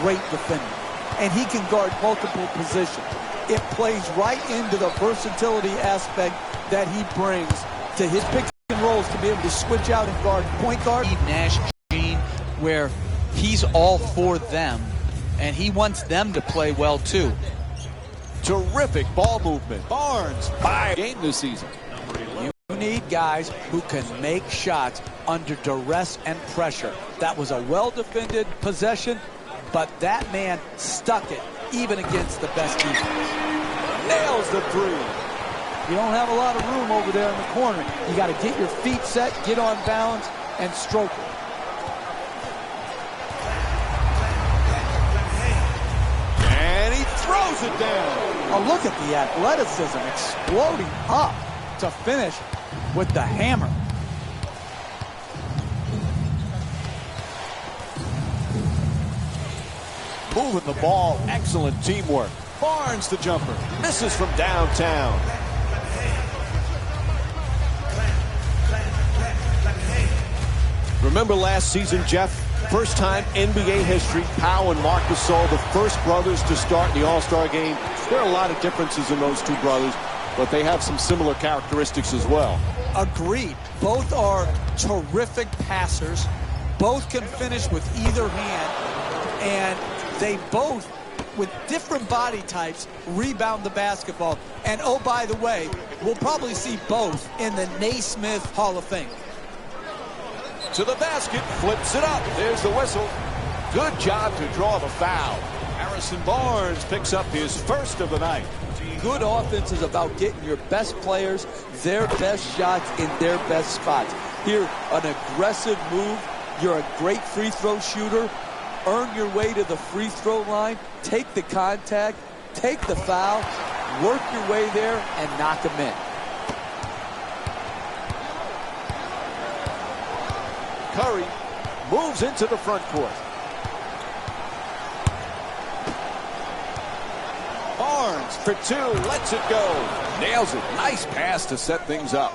great defender, and he can guard multiple positions. It plays right into the versatility aspect that he brings to his pick and rolls to be able to switch out and guard point guard. Nash Gene, where he's all for them, and he wants them to play well too. Terrific ball movement. Barnes, 5 games this season. You need guys who can make shots under duress and pressure. That was a well-defended possession, but that man stuck it even against the best defense. Nails the three. You don't have a lot of room over there in the corner. You got to get your feet set, get on balance, and stroke it. And he throws it down. Oh, look at the athleticism exploding up to finish with the hammer. Moving the ball, excellent teamwork. Barnes the jumper, misses from downtown. Remember last season, Jeff? First time NBA history, Pau and Marc Gasol, the first brothers to start in the All-Star game. There are a lot of differences in those two brothers, but they have some similar characteristics as well. Agreed. Both are terrific passers. Both can finish with either hand, and they both, with different body types, rebound the basketball. And oh, by the way, we'll probably see both in the Naismith Hall of Fame. To the basket, flips it up. There's the whistle. Good job to draw the foul. Harrison Barnes picks up his first of the night. Good offense is about getting your best players their best shots in their best spots. Here, an aggressive move. You're a great free throw shooter. Earn your way to the free throw line. Take the contact. Take the foul. Work your way there and knock them in. Curry moves into the front court. Barnes for two, lets it go. Nails it. Nice pass to set things up.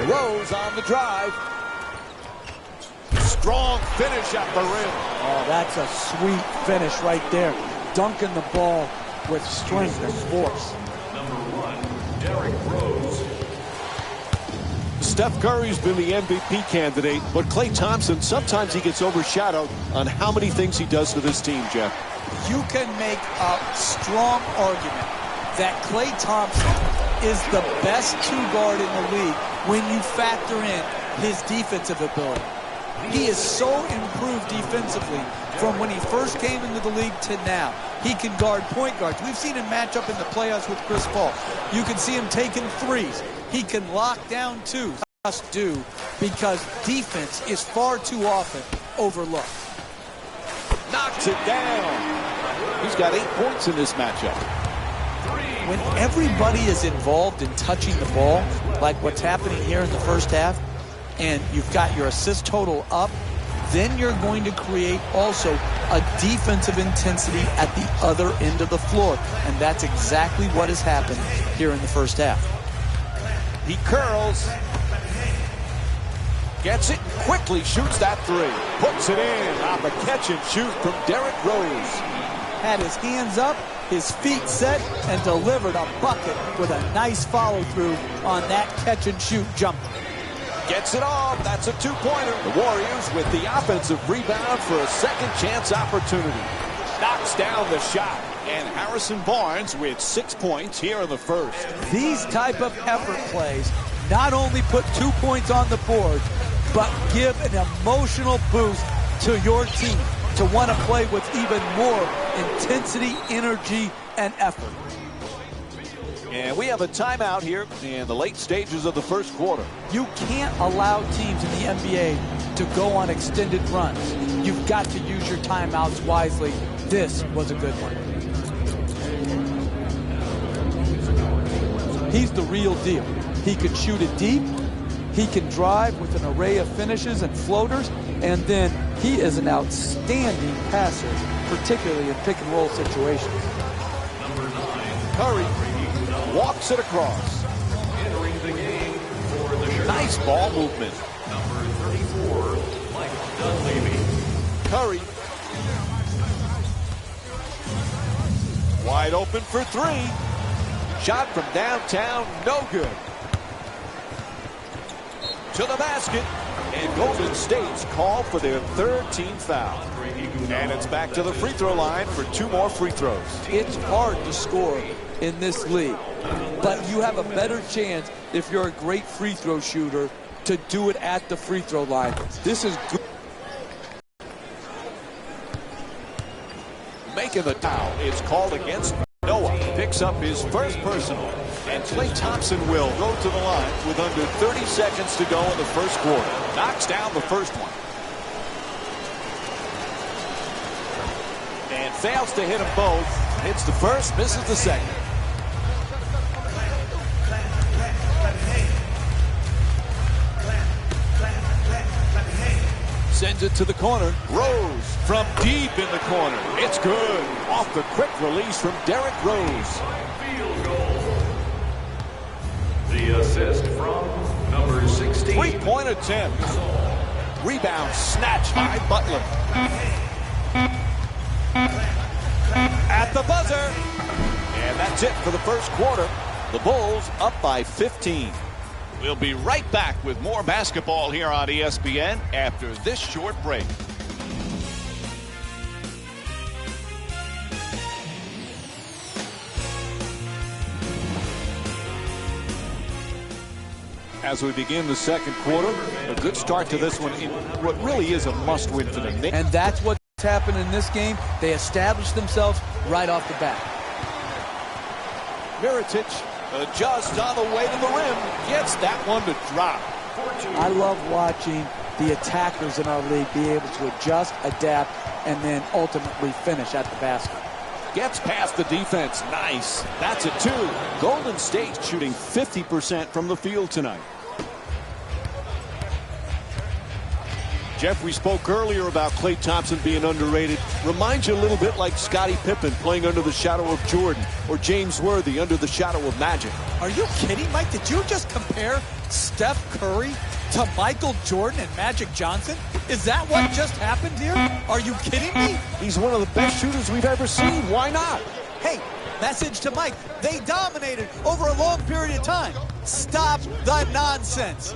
Rose on the drive. Strong finish at the rim. Oh, that's a sweet finish right there. Dunking the ball with strength and force. Number 1, Derrick Rose. Steph Curry's been the MVP candidate, but Klay Thompson, sometimes he gets overshadowed on how many things he does for this team, Jeff. You can make a strong argument that Klay Thompson is the best two-guard in the league when you factor in his defensive ability. He is so improved defensively from when he first came into the league to now. He can guard point guards. We've seen him match up in the playoffs with Chris Paul. You can see him taking threes. He can lock down twos. Just do, because defense is far too often overlooked. Knocks it down. He's got 8 points in this matchup. When everybody is involved in touching the ball, like what's happening here in the first half, and you've got your assist total up, then you're going to create also a defensive intensity at the other end of the floor. And that's exactly what has happened here in the first half. He curls. Gets it, quickly shoots that three. Puts it in on the catch and shoot from Derrick Rose. Had his hands up, his feet set, and delivered a bucket with a nice follow-through on that catch and shoot jumper. Gets it off. That's a two-pointer. The Warriors with the offensive rebound for a second chance opportunity. Knocks down the shot. And Harrison Barnes with 6 points here in the first. These type of effort plays not only put 2 points on the board, but give an emotional boost to your team to want to play with even more intensity, energy, and effort. And we have a timeout here in the late stages of the first quarter. You can't allow teams in the NBA to go on extended runs. You've got to use your timeouts wisely. This was a good one. He's the real deal. He can shoot it deep. He can drive with an array of finishes and floaters. And then he is an outstanding passer, particularly in pick and roll situations. Number 9, Curry walks it across. entering the game for the Chicago. Nice ball movement. Number 34, Mike Dunleavy. Curry. Wide open for three. Shot from downtown, no good. To the basket. And Golden State's called for their third team foul. And it's back to the free throw line for 2 more free throws. It's hard to score in this league, but you have a better chance if you're a great free throw shooter to do it at the free throw line. This is good. Making the foul. It's called against Noah. Picks up his first personal. And Klay Thompson will go to the line with under 30 seconds to go in the first quarter. Knocks down the first one. And fails to hit them both. Hits the first, misses the second. Sends it to the corner. Rose from deep in the corner. It's good. Off the quick release from Derrick Rose. Field goal. The assist from number 16. Three-point attempt. Rebound snatched by Butler. At the buzzer. And that's it for the first quarter. The Bulls up by 15. We'll be right back with more basketball here on ESPN after this short break. As we begin the second quarter, a good start to this one in what really is a must-win for them. And that's what's happened in this game. They established themselves right off the bat. Mirotic adjusts on the way to the rim. Gets that one to drop. I love watching the attackers in our league be able to adjust, adapt, and then ultimately finish at the basket. Gets past the defense. Nice. That's a 2. Golden State shooting 50% from the field tonight. Jeff, we spoke earlier about Klay Thompson being underrated. Reminds you a little bit like Scottie Pippen playing under the shadow of Jordan, or James Worthy under the shadow of Magic. Are you kidding, Mike? Did you just compare Steph Curry to Michael Jordan and Magic Johnson? Is that what just happened here? Are you kidding me? He's one of the best shooters we've ever seen. Why not? Hey, message to Mike. They dominated over a long period of time. Stop the nonsense.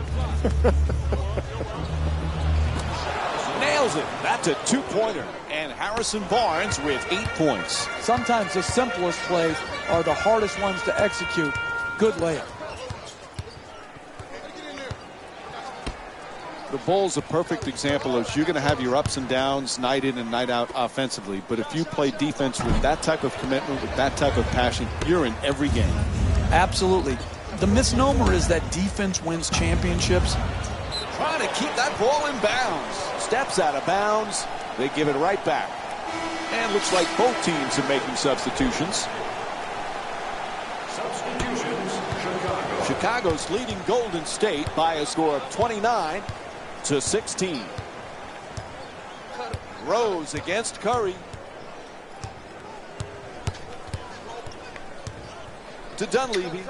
Nails it. That's a 2-pointer. And Harrison Barnes with 8 points. Sometimes the simplest plays are the hardest ones to execute. Good layup. The Bulls a perfect example of you're going to have your ups and downs night in and night out offensively. But if you play defense with that type of commitment, with that type of passion, you're in every game. Absolutely. The misnomer is that defense wins championships. Trying to keep that ball in bounds. Steps out of bounds. They give it right back. And looks like both teams are making substitutions. Substitutions, Chicago. Chicago's leading Golden State by a score of 29-16. Rose against Curry. To Dunleavy.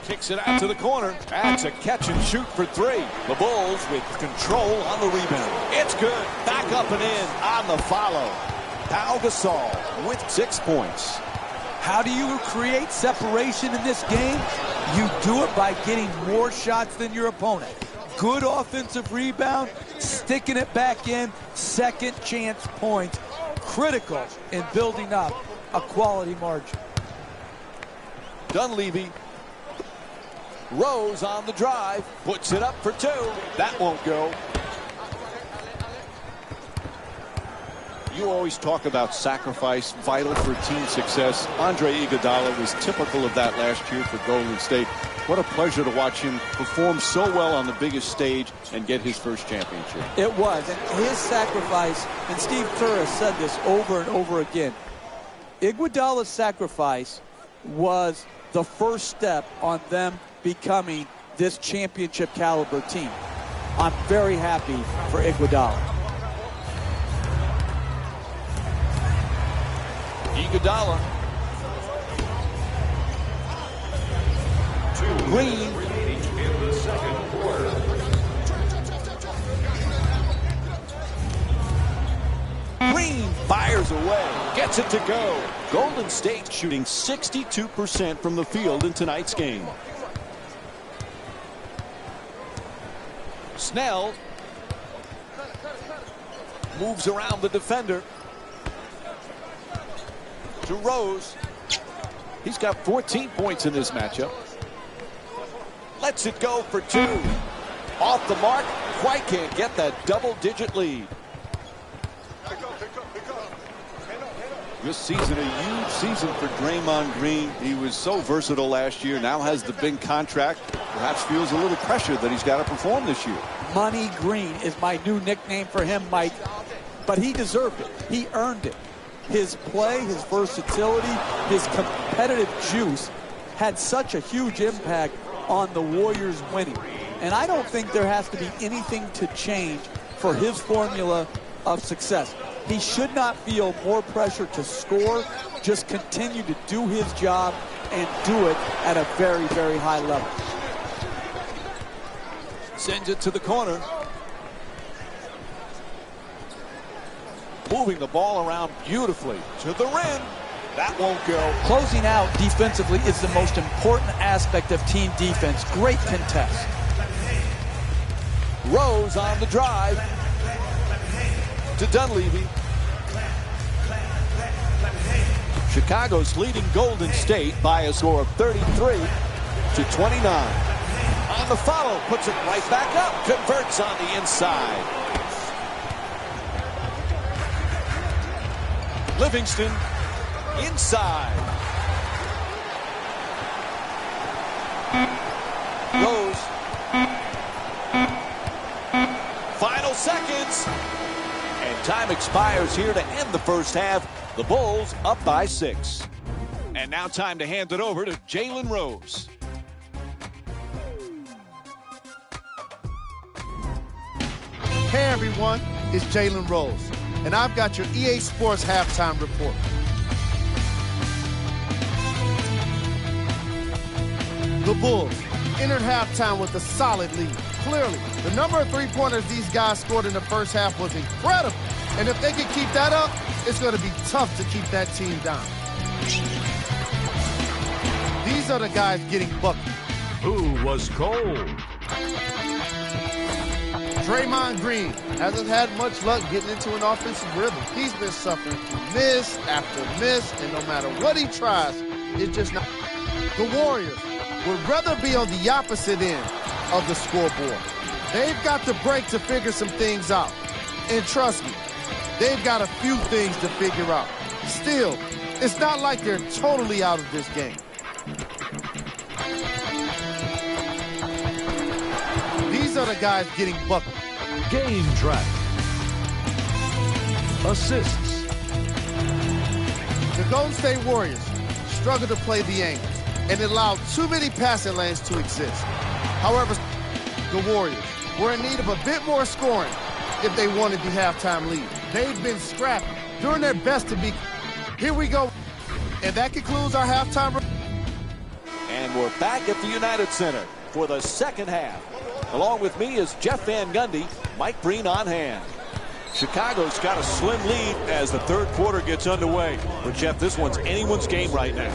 Kicks it out to the corner. That's a catch and shoot for 3. The Bulls with control on the rebound. It's good. Back up and in on the follow. Pau Gasol with 6 points. How do you create separation in this game? You do it by getting more shots than your opponent. Good offensive rebound, sticking it back in, second chance points. Critical in building up a quality margin. Dunleavy. Rose on the drive. Puts it up for 2. That won't go. You always talk about sacrifice, vital for team success. Andre Iguodala was typical of that last year for Golden State. What a pleasure to watch him perform so well on the biggest stage and get his first championship. It was, and his sacrifice, and Steve Kerr has said this over and over again, Iguodala's sacrifice was the first step on them becoming this championship caliber team. I'm very happy for Iguodala. Iguodala. Two Green. remaining in the second quarter. Green fires away, gets it to go. Golden State shooting 62% from the field in tonight's game. Snell moves around the defender to Rose. He's got 14 points in this matchup. Lets it go for two. Off the mark, quite can't get that double-digit lead. This season, a huge season for Draymond Green. He was so versatile last year, now has the big contract. Perhaps feels a little pressure that he's got to perform this year. Money Green is my new nickname for him, Mike. But he deserved it. He earned it. His play, his versatility, his competitive juice had such a huge impact on the Warriors winning. And I don't think there has to be anything to change for his formula of success. He should not feel more pressure to score, just continue to do his job and do it at a very, very high level. Sends it to the corner. Moving the ball around beautifully to the rim. That won't go. Closing out defensively is the most important aspect of team defense. Great contest. Rose on the drive to Dunleavy. Chicago's leading Golden State by a score of 33-29. On the follow, puts it right back up, converts on the inside. Livingston inside. Rose. Final seconds. And time expires here to end the first half. The Bulls up by 6. And now time to hand it over to Jalen Rose. Hey everyone, it's Jalen Rose, and I've got your EA Sports halftime report. The Bulls entered halftime with a solid lead. Clearly, the number of three-pointers these guys scored in the first half was incredible. And if they can keep that up, it's going to be tough to keep that team down. These are the guys getting buckets. Who was cold? Draymond Green hasn't had much luck getting into an offensive rhythm. He's been suffering from miss after miss, and no matter what he tries, it's just not. The Warriors would rather be on the opposite end of the scoreboard. They've got the break to figure some things out. And trust me, they've got a few things to figure out. Still, it's not like they're totally out of this game. These are the guys getting buckets. Game track. Assists. The Golden State Warriors struggled to play the angles and allowed too many passing lanes to exist. However, the Warriors were in need of a bit more scoring if they wanted the halftime lead. They've been scrapping, doing their best to be. Here we go. And that concludes our halftime. And we're back at the United Center for the second half. Along with me is Jeff Van Gundy, Mike Breen on hand. Chicago's got a slim lead as the third quarter gets underway. But Jeff, this one's anyone's game right now.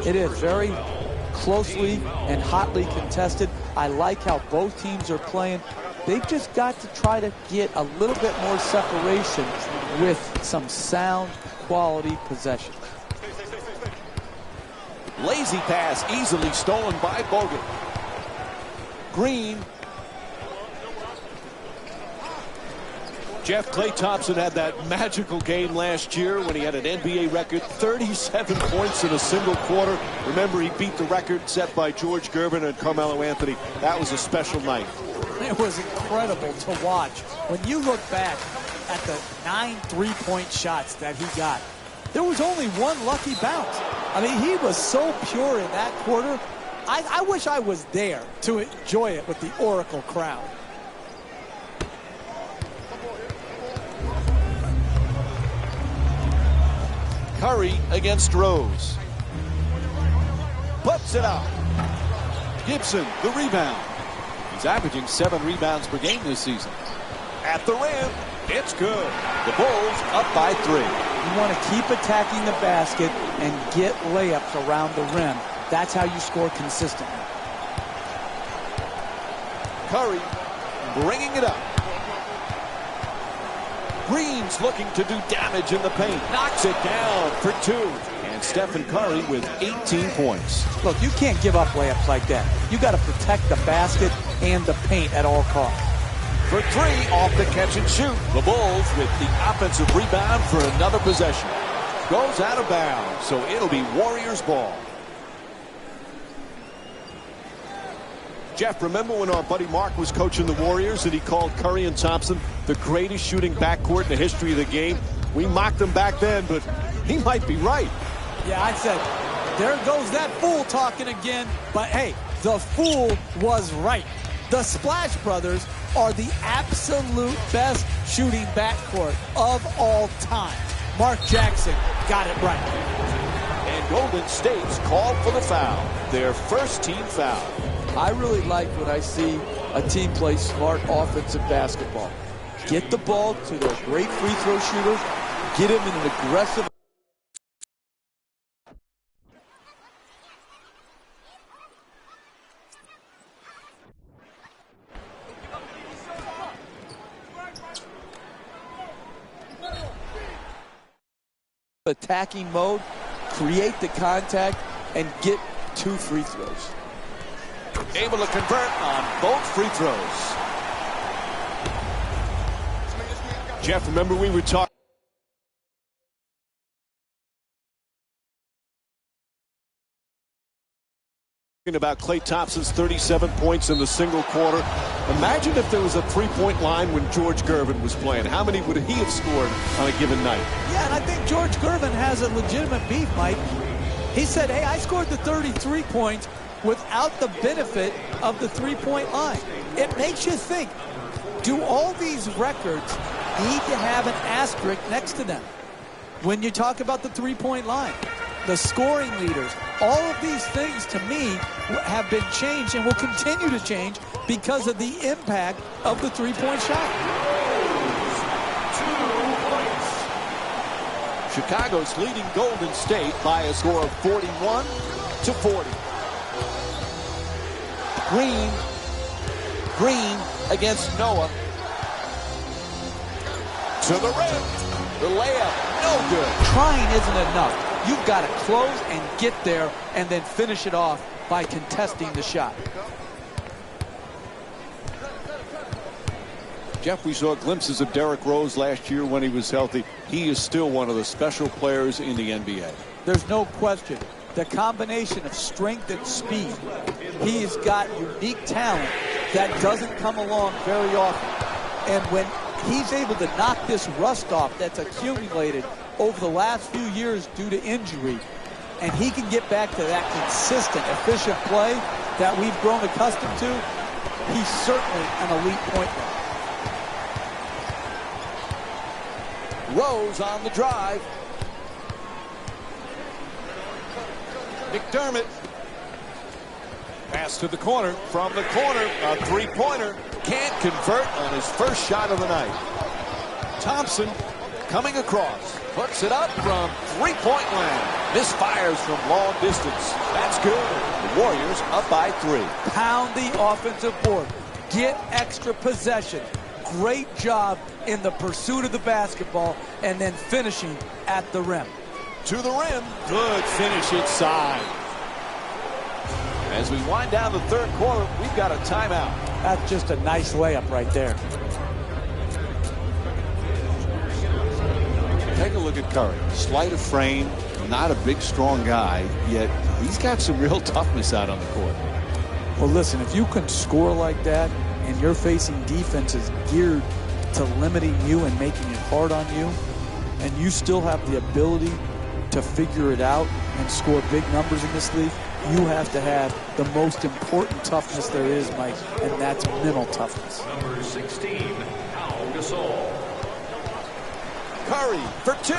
It is very closely and hotly contested. I like how both teams are playing. They've just got to try to get a little bit more separation with some sound quality possession. Lazy pass easily stolen by Bogut. Green. Jeff, Klay Thompson had that magical game last year when he had an NBA record 37 points in a single quarter. Remember, he beat the record set by George Gervin and Carmelo Anthony. That was a special night. It was incredible to watch. When you look back at the 9 3-point shots that he got, there was only one lucky bounce. I mean, he was so pure in that quarter. I wish I was there to enjoy it with the Oracle crowd. Curry against Rose. Puts it up. Gibson, the rebound. He's averaging 7 rebounds per game this season. At the rim. It's good. The Bulls up by 3. You want to keep attacking the basket and get layups around the rim. That's how you score consistently. Curry bringing it up. Green's looking to do damage in the paint. Knocks it down for 2. And Stephen Curry with 18 points. Look, you can't give up layups like that. You got to protect the basket and the paint at all costs. For 3 off the catch and shoot. The Bulls with the offensive rebound for another possession. Goes out of bounds, so it'll be Warriors ball. Jeff, remember when our buddy Mark was coaching the Warriors and he called Curry and Thompson the greatest shooting backcourt in the history of the game? We mocked them back then, but he might be right. Yeah, I said, there goes that fool talking again. But hey, the fool was right. The Splash Brothers are the absolute best shooting backcourt of all time. Mark Jackson got it right. And Golden State's called for the foul. Their first team foul. I really like when I see a team play smart offensive basketball. Get the ball to their great free throw shooters. Get him in an aggressive. Attacking mode, create the contact, and get 2 free throws. Able to convert on both free throws. Jeff, remember we were talking about Klay Thompson's 37 points in the single quarter. Imagine if there was a three-point line when George Gervin was playing. How many would he have scored on a given night? Yeah, and I think George Gervin has a legitimate beef, Mike. He said, hey, I scored the 33 points without the benefit of the three-point line. It makes you think, do all these records need to have an asterisk next to them when you talk about the three-point line? The scoring leaders, all of these things to me have been changed and will continue to change because of the impact of the three-point shot. Chicago's leading Golden State by a score of 41-40. Green against Noah. To the rim. The layup, no good. Trying isn't enough. You've got to close and get there and then finish it off by contesting the shot. Jeff, we saw glimpses of Derrick Rose last year when he was healthy. He is still one of the special players in the NBA. There's no question. The combination of strength and speed, he's got unique talent that doesn't come along very often. And when he's able to knock this rust off that's accumulated over the last few years due to injury, and he can get back to that consistent, efficient play that we've grown accustomed to, he's certainly an elite point guard. Rose on the drive. McDermott. Pass to the corner. From the corner, a three-pointer. Can't convert on his first shot of the night. Thompson coming across. Puts it up from three-point land. Misfires from long distance. That's good. The Warriors up by 3. Pound the offensive board. Get extra possession. Great job in the pursuit of the basketball and then finishing at the rim. To the rim. Good finish inside. As we wind down the third quarter, we've got a timeout. That's just a nice layup right there. Take a look at Curry. Slight of frame, not a big, strong guy, yet he's got some real toughness out on the court. Well, listen, if you can score like that and you're facing defenses geared to limiting you and making it hard on you, and you still have the ability to figure it out and score big numbers in this league, you have to have the most important toughness there is, Mike, and that's mental toughness. Number 16, Pau Gasol. Curry for 2.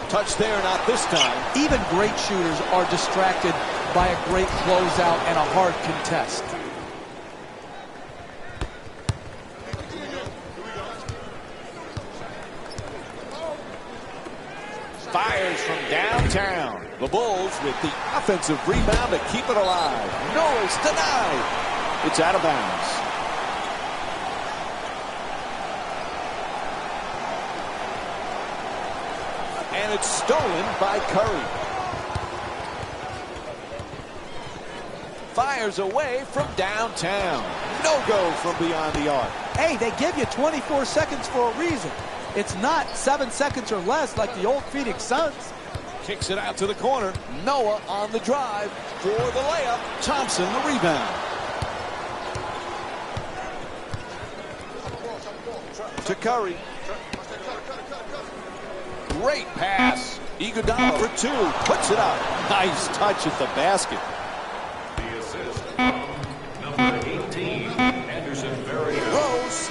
Touch there, not this time. Even great shooters are distracted by a great closeout and a hard contest. Fires from downtown. The Bulls with the offensive rebound to keep it alive. Noah's denied. It's out of bounds. And it's stolen by Curry. Fires away from downtown. No go from beyond the arc. Hey, they give you 24 seconds for a reason. It's not 7 seconds or less like the old Phoenix Suns. Kicks it out to the corner. Noah on the drive for the layup. Thompson the rebound. To Curry. Great pass. Iguodala for two. Puts it up. Nice touch at the basket. The assist from number 18, Anderson Varejao. Rose.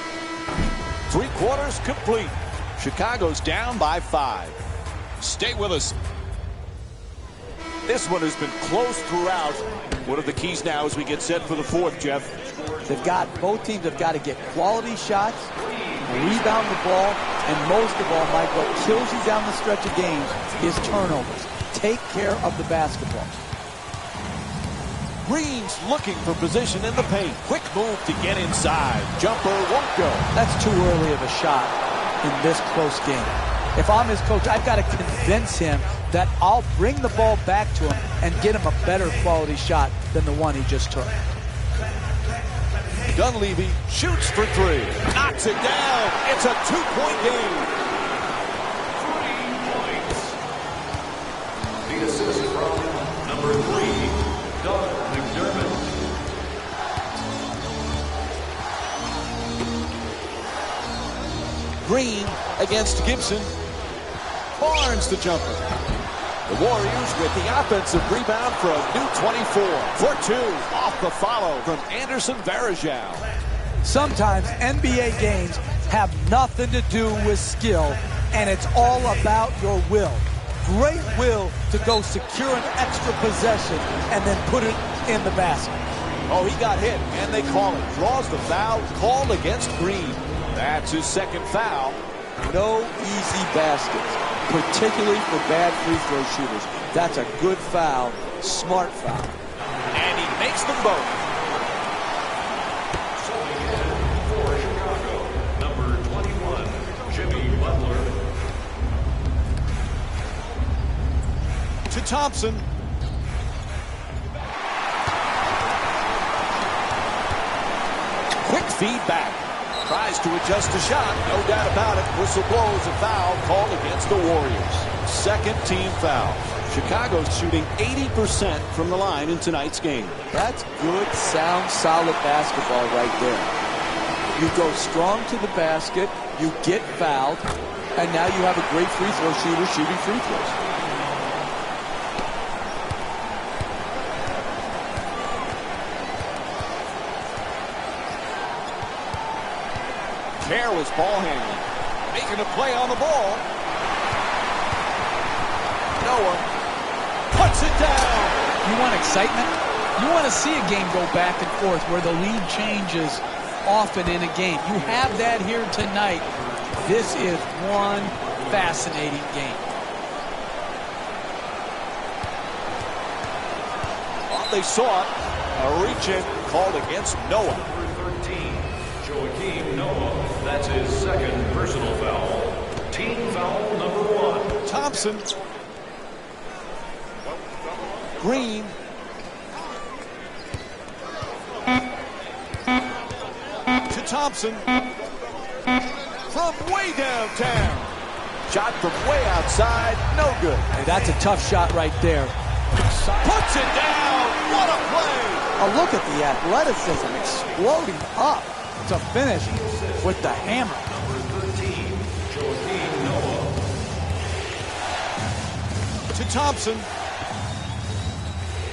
3/4 complete. Chicago's down by 5. Stay with us. This one has been close throughout. What are the keys now as we get set for the fourth, Jeff? Both teams have got to get quality shots, rebound the ball, and most of all, Mike, what kills you down the stretch of games is turnovers. Take care of the basketball. Green's looking for position in the paint. Quick move to get inside. Jumper won't go. That's too early of a shot in this close game. If I'm his coach, I've got to convince him that I'll bring the ball back to him and get him a better quality shot than the one he just took. Dunleavy shoots for three. Knocks it down. It's a 2-point game. 3 points. The assist from number 3, Doug McDermott. Green against Gibson. Barnes the jumper. The Warriors with the offensive rebound for a new 24. For two. Off the follow from Anderson Varejao. Sometimes NBA games have nothing to do with skill, and it's all about your will. Great will to go secure an extra possession and then put it in the basket. Oh, he got hit, and they call it. Draws the foul called against Green. That's his second foul. No easy baskets, particularly for bad free throw shooters. That's a good foul, smart foul. And he makes them both. Subbing in for Chicago, number 21, Jimmy Butler. To Thompson. Quick feedback. Tries to adjust the shot. No doubt about it. Whistle blows a foul called against the Warriors. Second team foul. Chicago's shooting 80% from the line in tonight's game. That's good, sound, solid basketball right there. You go strong to the basket, you get fouled, and now you have a great free throw shooter shooting free throws. Careless ball handling. Making a play on the ball. Noah puts it down. You want excitement? You want to see a game go back and forth where the lead changes often in a game. You have that here tonight. This is one fascinating game. Well, they saw it. A reach-in called against Noah. Number 13, Joakim Noah. That's his second personal foul. Team foul number 1. Thompson. Green. To Thompson. From way downtown. Shot from way outside. No good. Hey, that's a tough shot right there. Puts it down. What a play. Oh, look at the athleticism exploding up to finish with the hammer. Number 13, Joakim Noah. To Thompson.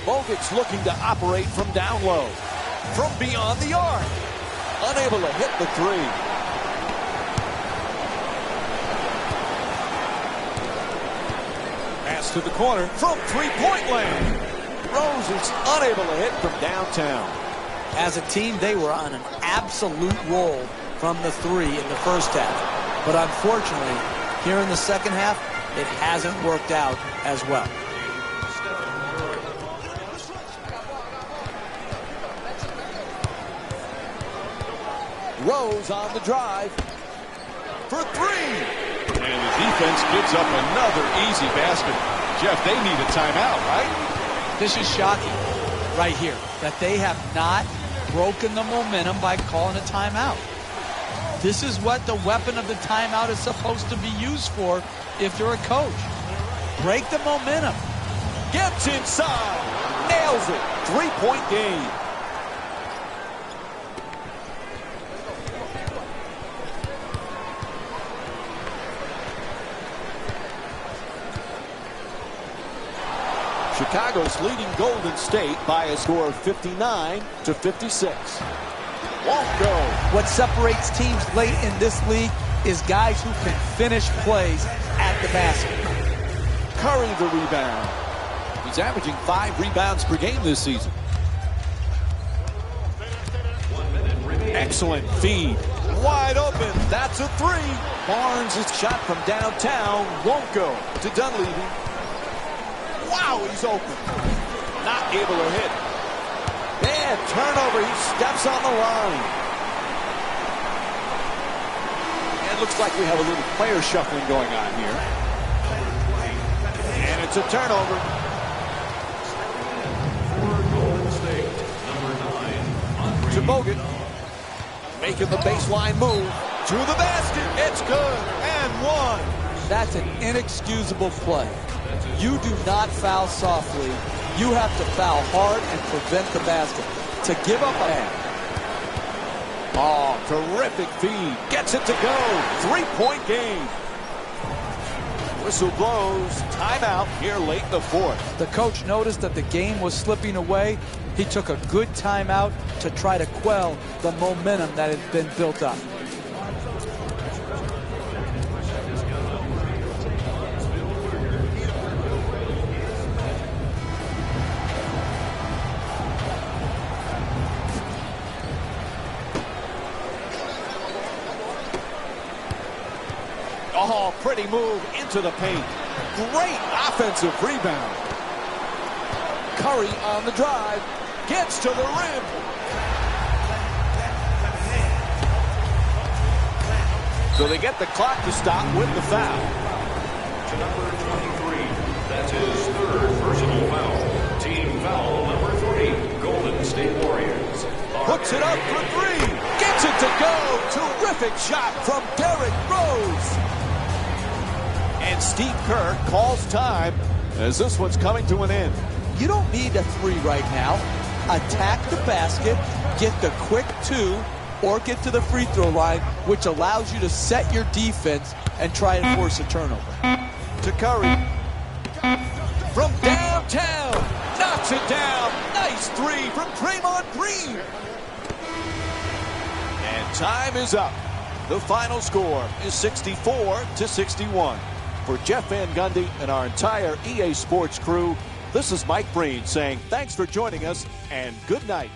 Bogut's looking to operate from down low. From beyond the arc. Unable to hit the three. Pass to the corner from three-point land. Rose is unable to hit from downtown. As a team, they were on an absolute roll from the three in the first half. But unfortunately, here in the second half, it hasn't worked out as well. Rose on the drive for three. And the defense gives up another easy basket. Jeff, they need a timeout, right? This is shocking right here that they have not broken the momentum by calling a timeout. This is what the weapon of the timeout is supposed to be used for if you're a coach. Break the momentum. Gets inside. Nails it. 3-point game. Chicago's leading Golden State by a score of 59-56. Won't go. What separates teams late in this league is guys who can finish plays at the basket. Curry the rebound. He's averaging 5 rebounds per game this season. Excellent feed. Wide open. That's a three. Barnes' shot from downtown won't go to Dunleavy. Wow, he's open. Not able to hit. Bad turnover. He steps on the line. And it looks like we have a little player shuffling going on here. And it's a turnover. To Bogut. Making the baseline move. To the basket. It's good. And one. That's an inexcusable play. You do not foul softly. You have to foul hard and prevent the basket. To give up a hand. Oh, terrific feed. Gets it to go. 3-point game. Whistle blows. Timeout here late in the fourth. The coach noticed that the game was slipping away. He took a good timeout to try to quell the momentum that had been built up. Oh, pretty move into the paint. Great offensive rebound. Curry on the drive. Gets to the rim. So they get the clock to stop with the foul. To number 23. That's his third personal foul. Team foul number 3. Golden State Warriors. Puts it up for three. Gets it to go. Terrific shot from Derrick Rose. And Steve Kerr calls time as this one's coming to an end. You don't need a three right now. Attack the basket, get the quick two, or get to the free throw line, which allows you to set your defense and try and force a turnover. To Curry. From downtown. Knocks it down. Nice three from Draymond Green. And time is up. The final score is 64-61. For Jeff Van Gundy and our entire EA Sports crew, this is Mike Breen saying thanks for joining us and good night.